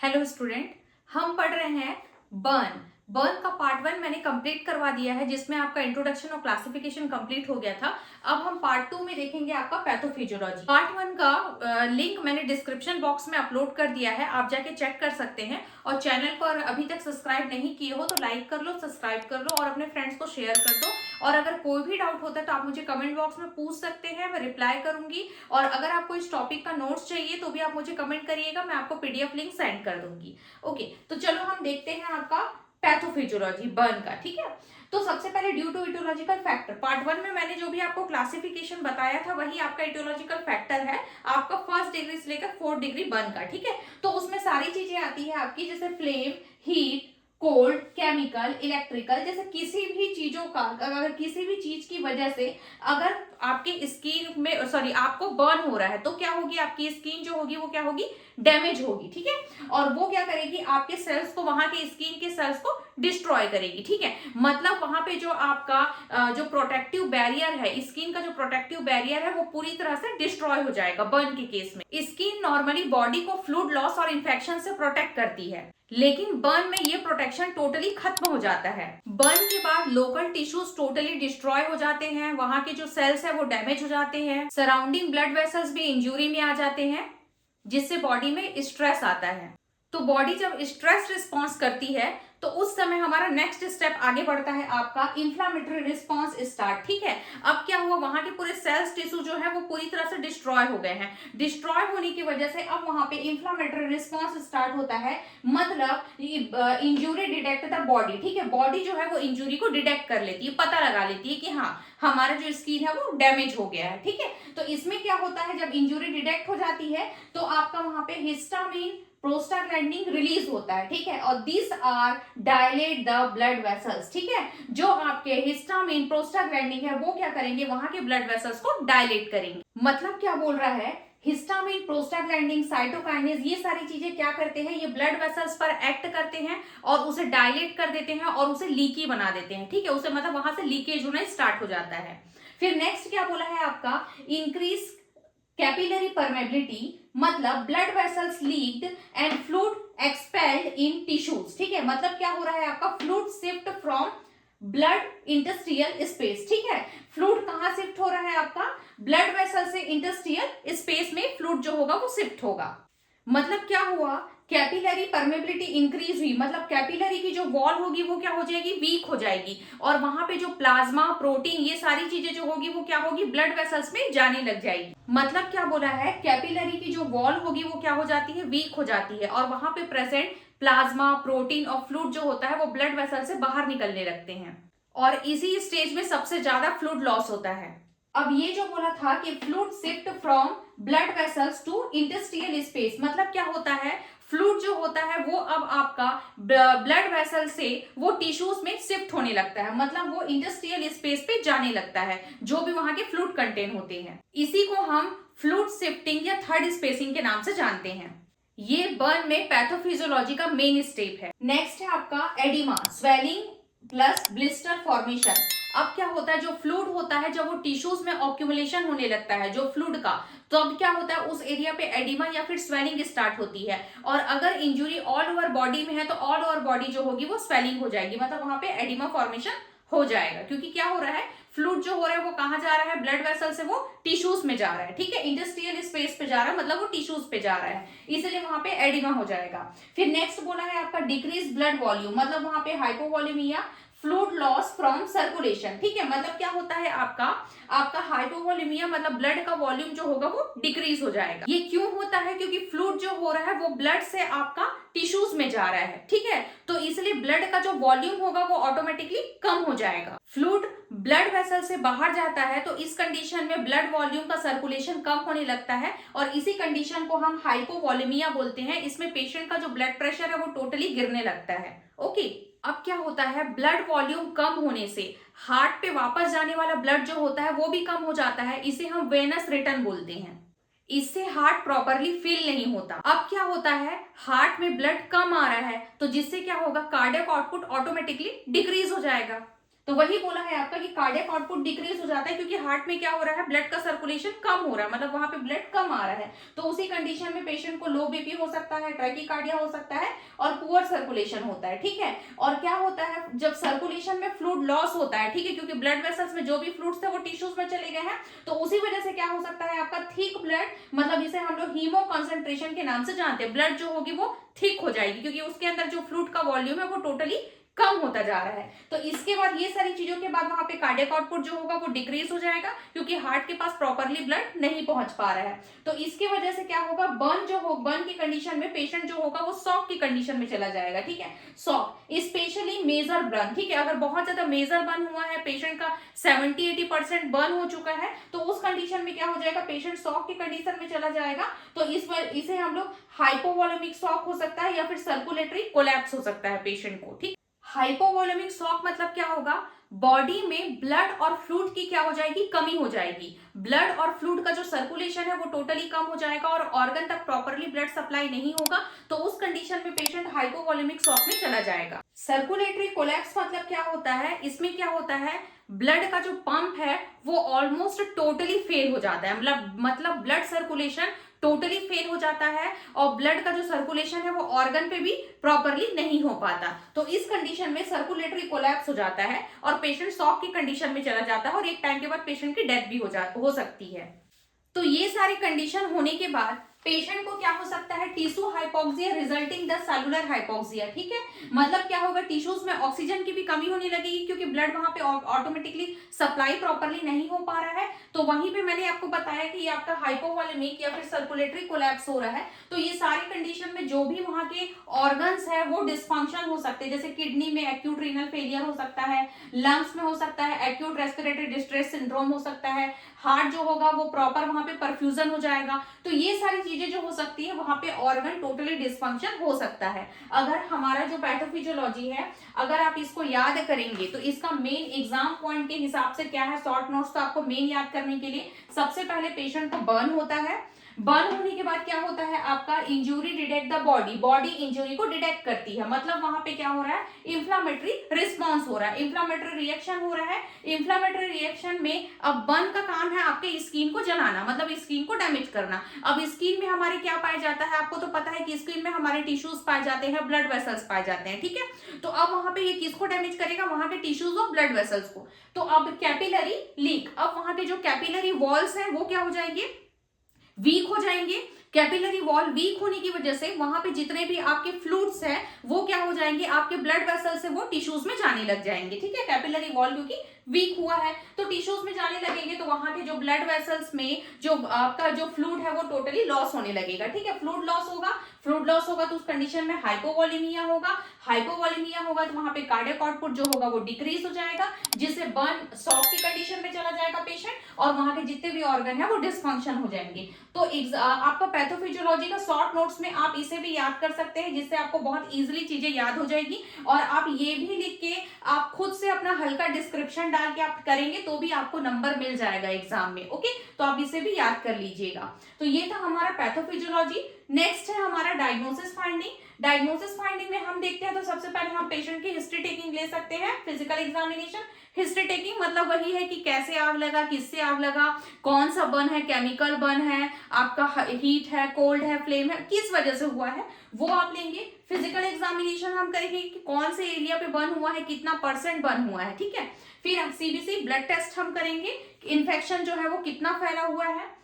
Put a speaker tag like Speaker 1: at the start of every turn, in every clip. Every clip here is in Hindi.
Speaker 1: हेलो स्टूडेंट, हम पढ़ रहे हैं बर्न। बर्न का पार्ट 1 मैंने कंप्लीट करवा दिया है, जिसमें आपका इंट्रोडक्शन और क्लासिफिकेशन कंप्लीट हो गया था। अब हम पार्ट 2 में देखेंगे आपका पैथोफिजियोलॉजी। पार्ट 1 का लिंक मैंने डिस्क्रिप्शन बॉक्स में अपलोड कर दिया है, आप जाके चेक कर सकते हैं। और चैनल को अभी तक सब्सक्राइब नहीं किए हो तो लाइक कर लो, सब्सक्राइब कर लो और अपने फ्रेंड्स को शेयर कर दो। और अगर कोई भी डाउट होता है तो आप मुझे कमेंट बॉक्स में पूछ सकते हैं, मैं रिप्लाई करूंगी। और अगर आपको इस टॉपिक का नोट्स चाहिए तो भी आप मुझे कमेंट करिएगा, मैं आपको पीडीएफ लिंक सेंड कर दूंगी। ओके, तो चलो हम देखते हैं आपका पैथोफिजियोलॉजी बर्न का। ठीक है, तो सबसे पहले due to aetiological factor, part 1 में मैंने जो भी आपको क्लासिफिकेशन बताया था वही आपका इटियोलॉजिकल फैक्टर है, आपका फर्स्ट डिग्री से लेकर 4th डिग्री बर्न का। ठीक है, तो उसमें सारी चीजें आती है आपकी, जैसे flame, heat, cold, chemical, electrical. जैसे किसी भी चीजों का, अगर किसी भी चीज की वजह से अगर आपके स्किन में आपको बर्न हो रहा है तो क्या होगी, आपकी स्किन जो होगी वो क्या होगी, डैमेज होगी। ठीक है, और वो क्या करेगी, आपके सेल्स को, वहां के स्किन के सेल्स को डिस्ट्रॉय करेगी। ठीक है, मतलब वहां पे जो आपका जो प्रोटेक्टिव बैरियर है, स्किन का जो प्रोटेक्टिव बैरियर है वो पूरी तरह से डिस्ट्रॉय हो जाएगा बर्न के केस में। स्किन नॉर्मली बॉडी को फ्लूइड लॉस और इंफेक्शन से प्रोटेक्ट करती है, लेकिन बर्न में ये प्रोटेक्शन टोटली खत्म हो जाता है। बर्न के बाद लोकल टिश्यूज टोटली डिस्ट्रॉय हो जाते हैं, वहां के जो सेल्स है वो डैमेज हो जाते हैं, सराउंडिंग ब्लड वेसल्स भी इंजरी में आ जाते हैं, जिससे बॉडी में स्ट्रेस आता है। तो बॉडी जब स्ट्रेस रिस्पॉन्स करती है तो उस समय हमारा नेक्स्ट स्टेप आगे बढ़ता है, आपका इंफ्लामेटरी रिस्पॉन्स स्टार्ट। ठीक है, अब क्या हुआ, वहां के पूरे सेल्स टिश्यू जो है वो पूरी तरह से डिस्ट्रॉय हो गए हैं। डिस्ट्रॉय होने की वजह से अब वहां पे इंफ्लामेटरी रिस्पॉन्स स्टार्ट होता है, मतलब इंजुरी डिटेक्ट द बॉडी। ठीक है, बॉडी जो है वो इंजुरी को डिटेक्ट कर लेती है, पता लगा लेती है कि हाँ हमारा जो स्किन है वो डैमेज हो गया है। ठीक है, तो इसमें क्या होता है, जब इंजुरी डिटेक्ट हो जाती है तो आपका वहां पे हिस्टामिन, प्रोस्टाग्लैंडिन रिलीज होता है। ठीक है, और this are dilate the blood vessels. ठीक है, जो आपके हिस्टामिन, प्रोस्टाग्लैंडिन है वो क्या करेंगे, वहां के ब्लड वेसल्स को डायलेट करेंगे। मतलब क्या बोल रहा है, हिस्टामिन, प्रोस्टाग्लैंडिन, साइटोकाइनेज, ये सारी चीजें क्या करते हैं, ये ब्लड वेसल्स पर एक्ट करते हैं और उसे डायलेट कर देते हैं और उसे लीकी बना देते हैं। ठीक है, उसे मतलब वहां से लीकेज होना स्टार्ट हो जाता है। फिर नेक्स्ट क्या बोला है आपका, इंक्रीज कैपिलरी परमेबिलिटी, मतलब blood vessels leaked and fluid expelled in tissues. ठीक है, मतलब क्या हो रहा है, आपका fluid shift from blood interstitial space. ठीक है, फ्लूइड कहां शिफ्ट हो रहा है, आपका ब्लड वेसल से इंटस्ट्रियल स्पेस में फ्लूइड जो होगा वो शिफ्ट होगा। मतलब क्या हुआ, कैपिलरी परमेबिलिटी इंक्रीज हुई, मतलब कैपिलरी की जो वॉल होगी वो क्या हो जाएगी, वीक हो जाएगी, और वहां पे जो प्लाज्मा, प्रोटीन, ये सारी चीजें जो होगी वो क्या होगी, ब्लड वेसल्स में जाने लग जाएगी। मतलब क्या बोला है, कैपिलरी की जो वॉल होगी वो क्या हो जाती है, वीक हो जाती है, और वहां पे प्रेजेंट प्लाज्मा, प्रोटीन और फ्लूइड जो होता है वो ब्लड वेसल से बाहर निकलने लगते हैं, और इसी स्टेज में सबसे ज्यादा फ्लूइड लॉस होता है। अब ये जो बोला था कि fluid shift from blood vessels to interstitial space, मतलब क्या होता है, फ्लूइड जो होता है वो अब आपका ब्लड वेसल से वो टिश्यूज में शिफ्ट होने लगता है, मतलब वो इंडस्ट्रियल स्पेस पे जाने लगता है, जो भी वहां के फ्लूइड कंटेन होते हैं। इसी को हम फ्लूइड शिफ्टिंग या थर्ड स्पेसिंग के नाम से जानते हैं। ये बर्न में पैथोफिजियोलॉजी का मेन स्टेप है। नेक्स्ट है आपका oedema, swelling plus blister formation. अब क्या होता है, जो फ्लूइड होता है जब वो टिश्यूज में ऑक्यूमुलेशन होने लगता है जो फ्लूइड का, तो अब क्या होता है, उस एरिया पे एडिमा या फिर स्वेलिंग स्टार्ट होती है। और अगर इंजुरी ऑल ओवर बॉडी में है तो ऑल ओवर बॉडी जो होगी वो स्वेलिंग हो जाएगी, मतलब वहां पे एडिमा फॉर्मेशन हो जाएगा। क्योंकि क्या हो रहा है, फ्लूइड जो हो रहा है वो कहां जा रहा है, ब्लड वेसल से वो टिश्यूज में जा रहा है। ठीक है, इंडस्ट्रियल स्पेस पे जा रहा है, मतलब वो टिश्यूज पे जा रहा है, इसलिए वहां पे एडिमा हो जाएगा। फिर नेक्स्ट बोला है आपका डिक्रीज ब्लड वॉल्यूम, मतलब वहां पे हाइपोवॉल्यूमिया, फ्लूइड लॉस फ्रॉम सर्कुलेशन। ठीक है, मतलब क्या होता है, आपका हाइपोवॉल्यूमिया, मतलब ब्लड का वॉल्यूम जो होगा वो डिक्रीज हो जाएगा। ये क्यों होता है, क्योंकि फ्लूइड जो हो रहा है वो ब्लड से आपका टिश्यूज में जा रहा है। ठीक है, तो इसलिए ब्लड का जो वॉल्यूम होगा वो ऑटोमेटिकली कम हो जाएगा। फ्लूइड ब्लड वेसल से बाहर जाता है तो इस कंडीशन में ब्लड वॉल्यूम का सर्कुलेशन कम होने लगता है, और इसी कंडीशन को हम हाइपोवॉल्यूमिया बोलते हैं। इसमें पेशेंट का जो ब्लड प्रेशर है वो टोटली गिरने लगता है। ओके, अब क्या होता है, ब्लड वॉल्यूम कम होने से हार्ट पे वापस जाने वाला ब्लड जो होता है वो भी कम हो जाता है, इसे हम वेनस रिटर्न बोलते हैं। इससे हार्ट प्रॉपरली फिल नहीं होता। अब क्या होता है, हार्ट में ब्लड कम आ रहा है तो जिससे क्या होगा, कार्डियक आउटपुट ऑटोमेटिकली डिक्रीज हो जाएगा। तो वही बोला है आपका कि कार्डियक आउटपुट डिक्रीज हो जाता है क्योंकि हार्ट में क्या हो रहा है, ब्लड का सर्कुलेशन कम हो रहा है, मतलब वहां पे ब्लड कम आ रहा है। तो उसी कंडीशन में पेशेंट को लो बीपी हो सकता है, ट्रैकीकार्डिया हो सकता है और पुअर सर्कुलेशन होता है, ठीक है। और क्या होता है, जब सर्कुलेशन में फ्लूइड लॉस होता है, ठीक है, क्योंकि ब्लड वेसल्स में जो भी फ्लूइड्स थे वो टिश्यूज में चले गए हैं, तो उसी वजह से क्या हो सकता है आपका थिक ब्लड, मतलब इसे हम लोग हीमो कंसंट्रेशन के नाम से जानते हैं, ब्लड जो होगी वो थिक हो जाएगी क्योंकि उसके अंदर जो फ्लूइड का वॉल्यूम है वो टोटली कम होता जा रहा है। तो इसके बाद ये सारी चीजों के बाद वहां पे कार्डियक आउटपुट जो होगा वो डिक्रीज हो जाएगा क्योंकि हार्ट के पास प्रॉपरली ब्लड नहीं पहुंच पा रहा है। तो इसकी वजह से क्या होगा, बर्न की कंडीशन में पेशेंट जो होगा वो शॉक की कंडीशन में चला जाएगा, ठीक है। शॉक स्पेशली मेजर बर्न, ठीक है, अगर बहुत ज्यादा मेजर बर्न हुआ है, पेशेंट का 70-80% बर्न हो चुका है, तो उस कंडीशन में क्या हो जाएगा, पेशेंट शॉक की कंडीशन में चला जाएगा। तो इसे हम लोग हाइपोवोलेमिक शॉक हो सकता है या फिर सर्कुलेटरी कोलैप्स हो सकता है पेशेंट को, ठीक। हाइपोवोलेमिक शॉक मतलब क्या होगा, बॉडी में ब्लड और फ्लूइड की क्या हो जाएगी, कमी हो जाएगी। ब्लड और फ्लूइड का जो सर्कुलेशन है वो टोटली कम हो जाएगा और ऑर्गन तक प्रॉपरली ब्लड सप्लाई नहीं होगा, तो उस कंडीशन में पेशेंट हाइपोवोलेमिक शॉक में चला जाएगा। सर्कुलेटरी कोलैप्स मतलब क्या होता है, इसमें क्या होता है, ब्लड का जो पंप है वो ऑलमोस्ट टोटली फेल हो जाता है, मतलब ब्लड सर्कुलेशन टोटली फेल हो जाता है और ब्लड का जो सर्कुलेशन है वो ऑर्गन पे भी प्रॉपरली नहीं हो पाता। तो इस कंडीशन में सर्कुलेटरी कोलैप्स हो जाता है और पेशेंट शॉक की कंडीशन में चला जाता है और एक टाइम के बाद पेशेंट की डेथ भी हो सकती है। तो ये सारी कंडीशन होने के बाद पेशेंट को क्या हो सकता है, tissue hypoxia resulting the cellular hypoxia, ठीक है। मतलब क्या होगा, टिश्यूज में ऑक्सीजन की भी कमी होने लगेगी क्योंकि ब्लड वहां पे ऑटोमेटिकली सप्लाई प्रॉपरली नहीं हो पा रहा है। तो वहीं पे मैंने आपको बताया कि ये आपका हाइपोवोलेमिक या फिर सर्कुलेटरी कोलैप्स हो रहा है। तो ये सारी कंडीशन में जो भी वहां के ऑर्गन्स है वो डिस्फंक्शन हो सकते हैं, जैसे किडनी में एक्यूट रीनल फेलियर हो सकता है, लंग्स में हो सकता है एक्यूट रेस्पिरेटरी डिस्ट्रेस सिंड्रोम हो सकता है, हार्ट जो होगा वो प्रॉपर वहां पे परफ्यूजन हो जाएगा। तो ये सारी चीजें जो हो सकती है वहां पे ऑर्गन टोटली डिस्फंक्शन हो सकता है। अगर हमारा जो पैथोफिजियोलॉजी है, अगर आप इसको याद करेंगे तो इसका मेन एग्जाम पॉइंट के हिसाब से क्या है, शॉर्ट नोट्स तो आपको मेन याद करने के लिए सबसे पहले पेशेंट को बर्न होता है, बर्न होने के बाद क्या होता है आपका, injury detect the body injury को डिटेक्ट करती है, मतलब वहां पे क्या हो रहा है, इंफ्लामेटरी रिस्पॉन्स हो रहा है, इंफ्लामेटरी रिएक्शन हो रहा है। इंफ्लामेटरी रिएक्शन में अब बर्न का काम है आपके स्किन को जलाना, मतलब स्किन को डैमेज करना। अब स्किन में हमारे क्या पाया जाता है, आपको तो पता है कि स्किन में हमारे टिश्यूज पाए जाते हैं, ब्लड वेसल्स पाए जाते हैं, ठीक है। तो अब वहां पे ये किसको डैमेज करेगा, वहां के टिश्यूज और ब्लड वेसल्स को। तो अब कैपिलरी लीक, अब वहां के जो कैपिलरी वॉल्स हैं वो क्या हो जाएंगे, वीक हो जाएंगे। कैपिलरी वॉल वीक होने की वजह से वहां पे जितने भी आपके फ्लूइड्स हैं वो क्या हो जाएंगे, आपके ब्लड वेसल से वो टिश्यूज में जाने लग जाएंगे, ठीक है। कैपिलरी वॉल क्योंकि वीक हुआ है तो टिश्यूज में जाने लगेंगे, तो वहां के जो ब्लड वेसल्स में जो आपका जो फ्लूइड है वो टोटली लॉस होने लगेगा, ठीक है। फ्लूइड लॉस होगा तो उस कंडीशन में हाइपोवोलेमिया होगा, हाइपोवोलेमिया होगा तो वहां पे कार्डियक आउटपुट जो होगा वो डिक्रीज हो जाएगा, जिससे बर्न शॉक की कंडीशन में चला जाएगा पेशेंट और वहां के जितने भी ऑर्गन है वो डिस्फंक्शन हो जाएंगे। तो आपका पैथोफिजियोलॉजी का शॉर्ट नोट्स में आप इसे भी याद कर सकते हैं, जिससे आपको बहुत इजीली चीजें याद हो जाएगी। और आप ये भी लिख के आप खुद से अपना हल्का डिस्क्रिप्शन डाल के आप करेंगे तो भी आपको नंबर मिल जाएगा एग्जाम में, ओके। तो आप इसे भी याद कर लीजिएगा। तो ये था हमारा पैथोफिजियोलॉजी। नेक्स्ट है हमारा डायग्नोसिस फाइंडिंग। डायग्नोसिस फाइंडिंग में हम देखते हैं तो सबसे पहले हम पेशेंट की हिस्ट्री टेकिंग ले सकते हैं, फिजिकल एग्जामिनेशन। हिस्ट्री टेकिंग मतलब वही है कि कैसे आग लगा, किससे आग लगा, कौन सा बर्न है, केमिकल बर्न है, आपका हीट है, कोल्ड है, फ्लेम है, किस वजह से हुआ है वो आप लेंगे। फिजिकल एग्जामिनेशन हम करेंगे कि कौन से एरिया पे बर्न हुआ है, कितना % बर्न हुआ है, ठीक है। फिर सीबीसी ब्लड टेस्ट हम करेंगे, इन्फेक्शन जो है वो कितना फैला हुआ है।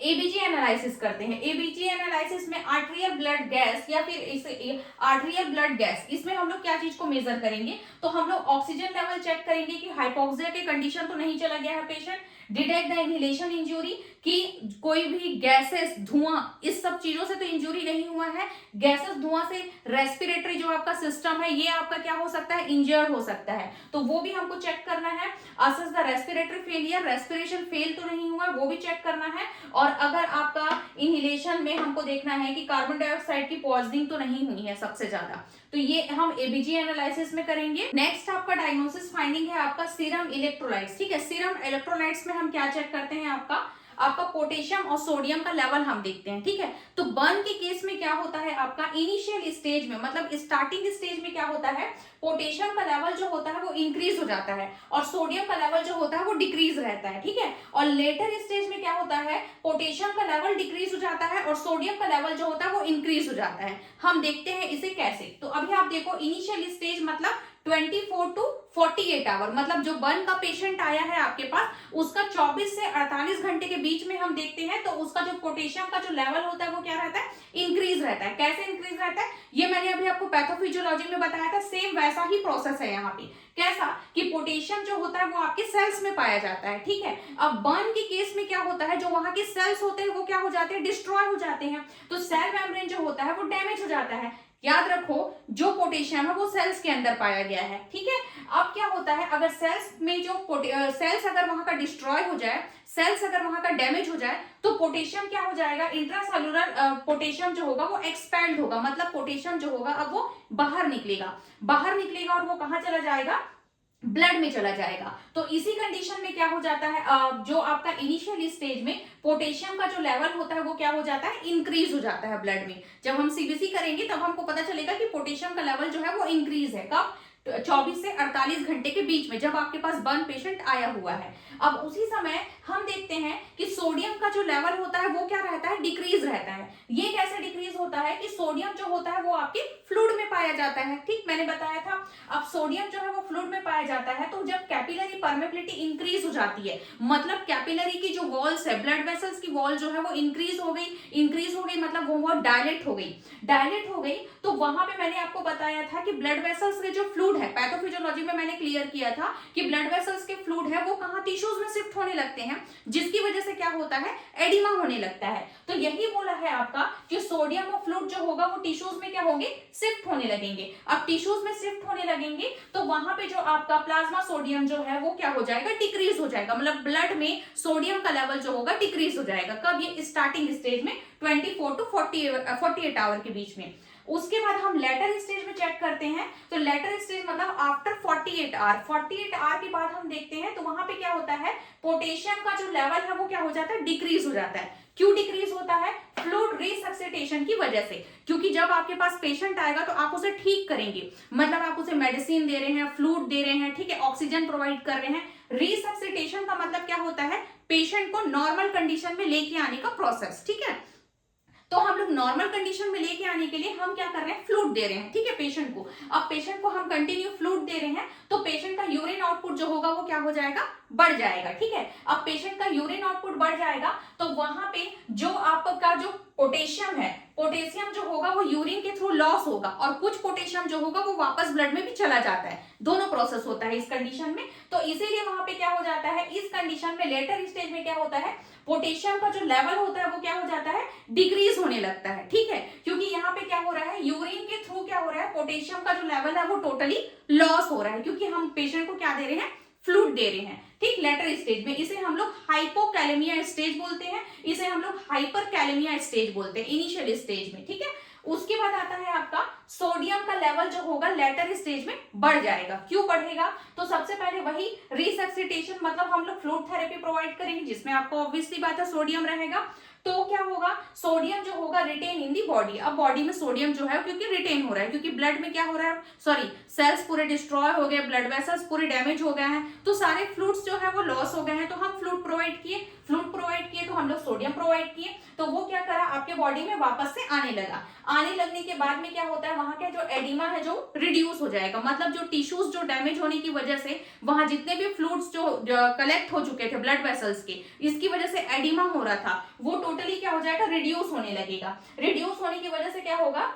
Speaker 1: एबीजी एनालिसिस करते हैं। एबीजी एनालिसिस में आर्टेरियल ब्लड गैस या फिर इसे आर्टेरियल ब्लड गैस, इसमें हम लोग क्या चीज को मेजर करेंगे, तो हम लोग ऑक्सीजन लेवल चेक करेंगे कि हाइपोक्सिया के कंडीशन तो नहीं चला गया है patient. Detect the inhalation injury, कि कोई भी गैसेस, धुआं, इस सब चीजों से तो इंजरी नहीं हुआ है। गैसेस, धुआं से रेस्पिरेटरी जो आपका सिस्टम है ये आपका क्या हो सकता है, इंजर्ड हो सकता है, तो वो भी हमको चेक करना है। Assess the respiratory failure, respiration fail तो नहीं हुआ वो भी चेक करना है। और अगर आपका इनहेलेशन में हमको देखना है कि कार्बन डाइऑक्साइड की पॉइजनिंग तो नहीं हुई है सबसे ज्यादा, तो ये हम एबीजी एनालिसिस में करेंगे। नेक्स्ट आपका डायग्नोसिस फाइंडिंग है आपका सीरम इलेक्ट्रोलाइट्स, ठीक है। सीरम इलेक्ट्रोलाइट्स में हम क्या चेक करते हैं, आपका आपका पोटेशियम और सोडियम का लेवल हम देखते हैं, ठीक है। तो बर्न के केस में क्या होता है, आपका इनिशियल स्टेज में मतलब स्टार्टिंग स्टेज में क्या होता है, पोटेशियम का लेवल जो होता है वो इंक्रीज हो जाता है और सोडियम का लेवल जो होता है वो डिक्रीज रहता है, ठीक है। और लेटर स्टेज में क्या होता है, पोटेशियम का लेवल डिक्रीज हो जाता है और सोडियम का लेवल जो होता है वो इंक्रीज हो जाता है। हम देखते हैं इसे कैसे। तो अभी आप देखो इनिशियल स्टेज मतलब 24 टू 48 आवर, मतलब जो बर्न का पेशेंट आया है आपके पास उसका 24 से 48 घंटे के बीच में हम देखते हैं तो उसका जो पोटेशियम का जो लेवल होता है वो क्या रहता है, इंक्रीज रहता है। कैसे इंक्रीज रहता है, ये मैंने अभी आपको पैथोफिजियोलॉजी में बताया था, सेम वैसा ही प्रोसेस है यहाँ पे। कैसा कि पोटेशियम जो होता है वो आपके सेल्स में पाया जाता है, ठीक है। अब बर्न के केस में क्या होता है, जो वहां के सेल्स होते हैं वो क्या हो जाते हैं, डिस्ट्रॉय हो जाते हैं, तो सेल मेम्ब्रेन जो होता है वो डैमेज हो जाता है। याद रखो जो पोटेशियम है वो सेल्स के अंदर पाया गया है, ठीक है। अब क्या होता है, अगर सेल्स में जो सेल्स अगर वहां का डिस्ट्रॉय हो जाए, सेल्स अगर वहां का डैमेज हो जाए तो पोटेशियम क्या हो जाएगा, इंट्रासेलुलर पोटेशियम जो होगा वो एक्सपेल्ड होगा, मतलब पोटेशियम जो होगा अब वो बाहर निकलेगा और वो कहां चला जाएगा, ब्लड में चला जाएगा। तो इसी कंडीशन में क्या हो जाता है, जो आपका इनिशियल स्टेज में पोटेशियम का जो लेवल होता है वो क्या हो जाता है, इंक्रीज हो जाता है ब्लड में। जब हम सीबीसी करेंगे तब हमको पता चलेगा कि पोटेशियम का लेवल जो है वो इंक्रीज है। कब, 24 से 48 घंटे के बीच में, जब आपके पास बर्न पेशेंट आया हुआ है। अब उसी समय हम देखते हैं कि सोडियम का जो लेवल होता है वो क्या रहता है, डिक्रीज रहता है। ये कैसे डिक्रीज होता है कि सोडियम जो होता है वो आपके फ्लूइड में पाया जाता है, ठीक, मैंने बताया था। अब सोडियम जो है वो फ्लूइड में पाया जाता है, तो जब कैपिलरी परमेबिलिटी इंक्रीज हो जाती है, मतलब कैपिलरी की जो वॉल्स है, ब्लड वेसल्स की वॉल जो है वो इंक्रीज हो गई, मतलब वो डायलेट हो गई, तो वहां पे मैंने आपको बताया था कि ब्लड वेसल्स के जो फ्लूइड है, पैथोफिजियोलॉजी में मैंने क्लियर किया था कि ब्लड वेसल्स के फ्लूइड है वो कहां, टिश्यूज में शिफ्ट होने लगते हैं, जिसकी वजह से क्या होता है, एडिमा होने लगता है। तो यही बोला है आपका कि सोडियम और फ्लूइड जो होगा वो टिश्यूज में क्या होंगे, शिफ्ट होने लगेंगे। अब टिश्यूज में शिफ्ट होने लगेंगे तो वहां पे जो आपका प्लाज्मा सोडियम जो है वो क्या हो जाएगा, डिक्रीज हो जाएगा, मतलब ब्लड में सोडियम का लेवल जो होगा डिक्रीज हो जाएगा। कब, ये स्टार्टिंग स्टेज में 24 टू 48 आवर के बीच में। उसके बाद हम लेटर स्टेज में चेक करते हैं, तो लेटर स्टेज मतलब आफ्टर 48 आवर के बाद हम देखते हैं तो वहां पे क्या होता है, पोटेशियम का जो लेवल है वो क्या हो जाता है, डिक्रीज हो जाता है। क्यों डिक्रीज होता है, फ्लूइड रिसक्सिटेशन की वजह से, क्योंकि जब आपके पास पेशेंट आएगा तो आप उसे ठीक करेंगे, मतलब आप उसे मेडिसिन दे रहे हैं, फ्लूइड दे रहे हैं, ठीक है, ऑक्सीजन प्रोवाइड कर रहे हैं। रिसक्सिटेशन का मतलब क्या होता है, पेशेंट को नॉर्मल कंडीशन में लेके आने का प्रोसेस, ठीक है। तो हम लोग नॉर्मल कंडीशन में लेके आने के लिए हम क्या कर रहे हैं, फ्लूइड दे रहे हैं, ठीक है, पेशेंट को। अब पेशेंट को हम कंटिन्यू फ्लूइड दे रहे हैं तो पेशेंट का यूरिन आउटपुट जो होगा वो क्या हो जाएगा, बढ़ जाएगा, ठीक है। अब पेशेंट का यूरिन आउटपुट बढ़ जाएगा तो वहां पे जो आपका जो पोटेशियम है, पोटेशियम जो होगा वो यूरिन के थ्रू लॉस होगा और कुछ पोटेशियम जो होगा वो वापस ब्लड में भी चला जाता है, दोनों प्रोसेस होता है इस कंडीशन में। तो इसीलिए वहां पे क्या हो जाता है, इस कंडीशन में लेटर स्टेज में क्या होता है, पोटेशियम का जो लेवल होता है वो क्या हो जाता है, डिक्रीज होने लगता है, ठीक है। क्योंकि यहाँ पे क्या हो रहा है, यूरिन के थ्रू क्या हो रहा है, पोटेशियम का जो लेवल है वो टोटली लॉस हो रहा है, क्योंकि हम पेशेंट को क्या दे रहे हैं, फ्लूइड दे रहे हैं, ठीक। लेटर स्टेज में इसे हम लोग हाइपोकैलेमिया स्टेज बोलते हैं, इसे हम लोग हाइपरकैलेमिया स्टेज बोलते हैं इनिशियल स्टेज में, ठीक है। उसके बाद आता है आपका सोडियम का लेवल जो होगा लेटर स्टेज में बढ़ जाएगा। क्यों बढ़ेगा, तो सबसे पहले वही रिसक्सिटेशन, मतलब हम लोग फ्लूइड थेरेपी प्रोवाइड करेंगे जिसमें आपको ऑब्वियसली बात है सोडियम रहेगा, तो क्या होगा, सोडियम जो होगा रिटेन इन दी बॉडी। अब बॉडी में सोडियम जो है क्योंकि रिटेन हो रहा है, क्योंकि ब्लड में क्या हो रहा है, सॉरी, सेल्स पूरे डिस्ट्रॉय हो गए, ब्लड वेसल्स पूरे डैमेज हो गए हैं, तो सारे फ्लूइड्स जो है वो लॉस हो गए हैं, तो हम फ्लूइड प्रोवाइड किए तो हम लोग सोडियम प्रोवाइड किए, तो वो क्या करा, आपके बॉडी में वापस से आने लगा। आने लगने के बाद में क्या होता है, वहां का जो एडिमा है जो रिड्यूस हो जाएगा, मतलब जो टिश्यूज जो डैमेज होने की वजह से वहां जितने भी फ्लूइड्स जो कलेक्ट हो चुके थे ब्लड वेसल्स के, इसकी वजह से एडिमा हो रहा था, वो टोटली क्या हो जाएगा, रिड्यूस होने लगेगा। रिड्यूस होने की वजह से क्या होगा,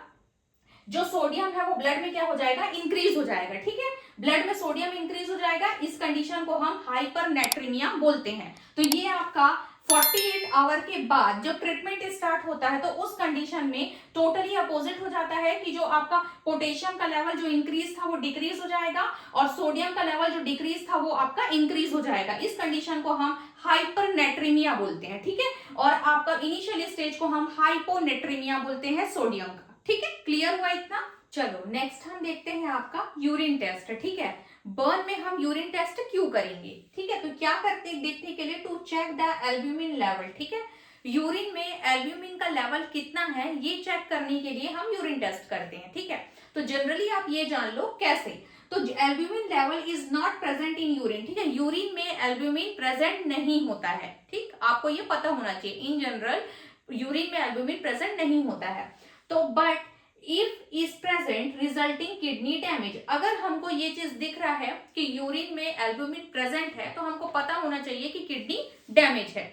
Speaker 1: जो सोडियम है वो ब्लड में क्या हो जाएगा, इंक्रीज हो जाएगा, ठीक है, ब्लड में सोडियम इंक्रीज हो जाएगा। इस कंडीशन को हम हाइपरनेट्रीमिया बोलते हैं। तो ये आपका 48 आवर के बाद जब ट्रीटमेंट स्टार्ट होता है तो उस कंडीशन में टोटली अपोजिट हो जाता है कि जो आपका पोटेशियम का लेवल जो इंक्रीज था वो डिक्रीज हो जाएगा और सोडियम का लेवल जो डिक्रीज था वो आपका इंक्रीज हो जाएगा। इस कंडीशन को हम हाइपरनेट्रीमिया बोलते हैं, ठीक है। और आपका इनिशियल स्टेज को हम हाइपोनेट्रीमिया बोलते हैं सोडियम का, ठीक है। क्लियर हुआ इतना? चलो नेक्स्ट हम देखते हैं आपका यूरिन टेस्ट, ठीक है। बर्न में हम यूरिन टेस्ट क्यों करेंगे, ठीक है। तो क्या करते हैं देखने के लिए, to check the albumin level, ठीक है। यूरिन में एल्ब्यूमिन का लेवल कितना है ये चेक करने के लिए हम यूरिन टेस्ट करते हैं, ठीक है। तो जनरली आप ये जान लो कैसे। तो albumin level is not present in urine, ठीक है। यूरिन में एल्ब्यूमिन प्रेजेंट नहीं होता है, ठीक, आपको ये पता होना चाहिए। इन जनरल यूरिन में एल्ब्यूमिन प्रेजेंट नहीं होता है। तो but if is present resulting kidney damage, अगर हमको ये चीज दिख रहा है कि यूरिन में एल्ब्यूमिन प्रेजेंट है तो हमको पता होना चाहिए कि किडनी डैमेज है।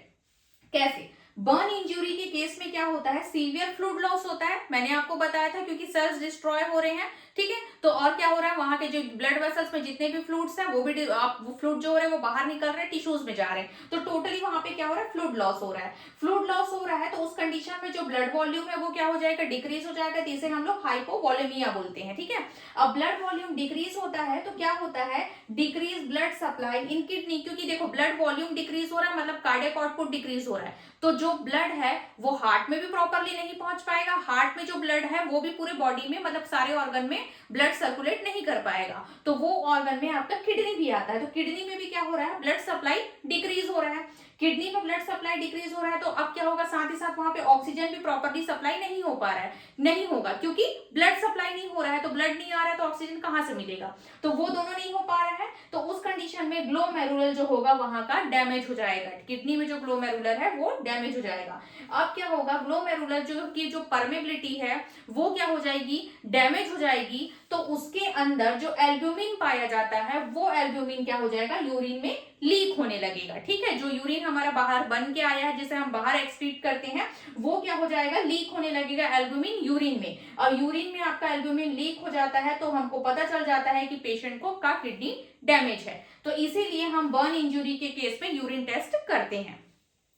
Speaker 1: कैसे? बर्न इंजरी के केस में क्या होता है, सीवियर फ्लूइड लॉस होता है, मैंने आपको बताया था, क्योंकि सेल्स डिस्ट्रॉय हो रहे हैं, ठीक है। तो और क्या हो रहा है, वहां के जो ब्लड वेसल्स में जितने भी फ्लूइड्स हैं वो भी वो फ्लूइड जो हो रहे हैं वो बाहर निकल रहे हैं, टिश्यूज में जा रहे हैं। तो टोटली वहां पे क्या हो रहा है, फ्लूइड लॉस हो रहा है। फ्लूइड लॉस हो रहा है तो उस कंडीशन में जो ब्लड वॉल्यूम है वो क्या हो जाएगा, डिक्रीज हो जाएगा। जिसे हम लोग हाइपोवॉलेमिया बोलते हैं, ठीक है। अब ब्लड वॉल्यूम डिक्रीज होता है तो क्या होता है, decrease blood supply in kidney, क्योंकि देखो ब्लड वॉल्यूम डिक्रीज हो रहा है मतलब कार्डियक आउटपुट डिक्रीज हो रहा है। तो जो ब्लड है वो हार्ट में भी प्रॉपरली नहीं पहुंच पाएगा, हार्ट में जो ब्लड है वो भी पूरे बॉडी में मतलब सारे ऑर्गन में ब्लड सर्कुलेट नहीं कर पाएगा। तो वो ऑर्गन में आपका किडनी भी आता है। तो किडनी में भी क्या हो रहा है, ब्लड सप्लाई डिक्रीज हो रहा है। किडनी में ब्लड सप्लाई डिक्रीज हो रहा है तो अब क्या होगा, साथ ही साथ वहां पे ऑक्सीजन भी प्रॉपरली सप्लाई नहीं हो पा रहा है, नहीं होगा, क्योंकि ब्लड सप्लाई नहीं हो रहा है। तो ब्लड नहीं आ रहा है तो ऑक्सीजन कहां से मिलेगा, तो वो दोनों नहीं हो पा रहा है। तो उस कंडीशन में ग्लोमेरुलर जो होगा वहां का डैमेज हो जाएगा, किडनी में जो ग्लोमेरुलर है वो डैमेज हो जाएगा। अब क्या होगा, ग्लोमेरुलर जो की जो परमेबिलिटी है वो क्या हो जाएगी, डैमेज हो जाएगी। तो उसके अंदर जो एल्ब्यूमिन पाया जाता है वो एल्ब्यूमिन क्या हो जाएगा, यूरिन में लीक होने लगेगा, ठीक है। जो यूरिन हमारा बाहर बन के आया है जिसे हम बाहर एक्सक्रीट करते हैं वो क्या हो जाएगा, लीक होने लगेगा एल्ब्यूमिन यूरिन में। और यूरिन में आपका एल्ब्यूमिन लीक हो जाता है तो हमको पता चल जाता है कि पेशेंट को का किडनी डैमेज है। तो इसीलिए हम बर्न इंजरी के केस में यूरिन टेस्ट करते हैं।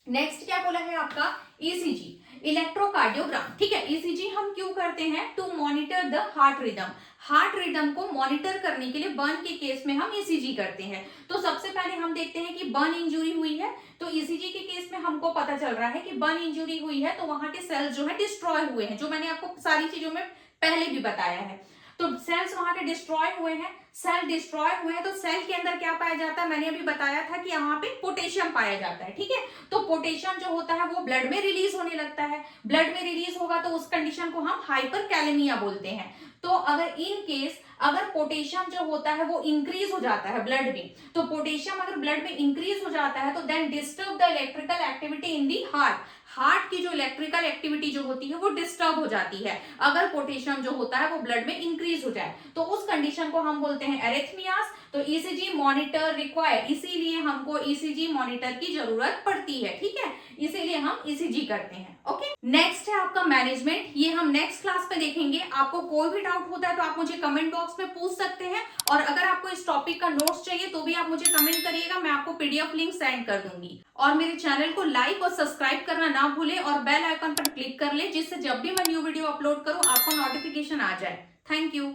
Speaker 1: नेक्स्ट क्या बोला है आपका, ईसीजी, इलेक्ट्रोकार्डियोग्राम, ठीक है। ईसीजी हम क्यों करते हैं, to monitor the heart rhythm, heart rhythm को मॉनिटर करने के लिए बर्न के केस में हम ईसीजी करते हैं। तो सबसे पहले हम देखते हैं कि बर्न इंजरी हुई है तो ईसीजी के केस में हमको पता चल रहा है कि बर्न इंजरी हुई है तो वहां के सेल्स जो है डिस्ट्रॉय हुए हैं, जो मैंने आपको सारी चीजों में पहले भी बताया है। तो सेल्स वहां के डिस्ट्रॉय हुए हैं, सेल डिस्ट्रॉय हुए हैं तो सेल के अंदर क्या पाया जाता है, मैंने अभी बताया था कि यहाँ पे पोटेशियम पाया जाता है, ठीक है। तो पोटेशियम जो होता है वो ब्लड में रिलीज होने लगता है, ब्लड में रिलीज होगा तो उस कंडीशन को हम हाइपरकैलेमिया बोलते हैं। तो अगर इन केस अगर पोटेशियम जो होता है वो इंक्रीज हो जाता है ब्लड में, तो पोटेशियम अगर ब्लड में इंक्रीज हो जाता है तो then disturb the electrical activity in the heart, heart की जो इलेक्ट्रिकल एक्टिविटी जो होती है वो डिस्टर्ब हो जाती है अगर पोटेशियम जो होता है वो ब्लड में इंक्रीज हो जाए। तो उस कंडीशन को हम बोलते हैं एरिथमियास। तो ईसीजी मॉनिटर रिक्वायर, इसीलिए हमको ईसीजी मॉनिटर की जरूरत पड़ती है, ठीक है, इसीलिए हम ईसीजी करते हैं। ओके, नेक्स्ट है आपका मैनेजमेंट, ये हम नेक्स्ट क्लास में देखेंगे। आपको कोई भी डाउट होता है तो आप मुझे कमेंट बॉक्स में पूछ सकते हैं, और अगर आपको इस टॉपिक का नोट्स चाहिए तो भी आप मुझे कमेंट करिएगा, मैं आपको पीडीएफ लिंक सेंड कर दूंगी। और मेरे चैनल को लाइक और सब्सक्राइब करना ना भूले और बेल आइकन पर क्लिक कर ले, जिससे जब भी मैं न्यू वीडियो अपलोड करूं आपको नोटिफिकेशन आ जाए। Thank you.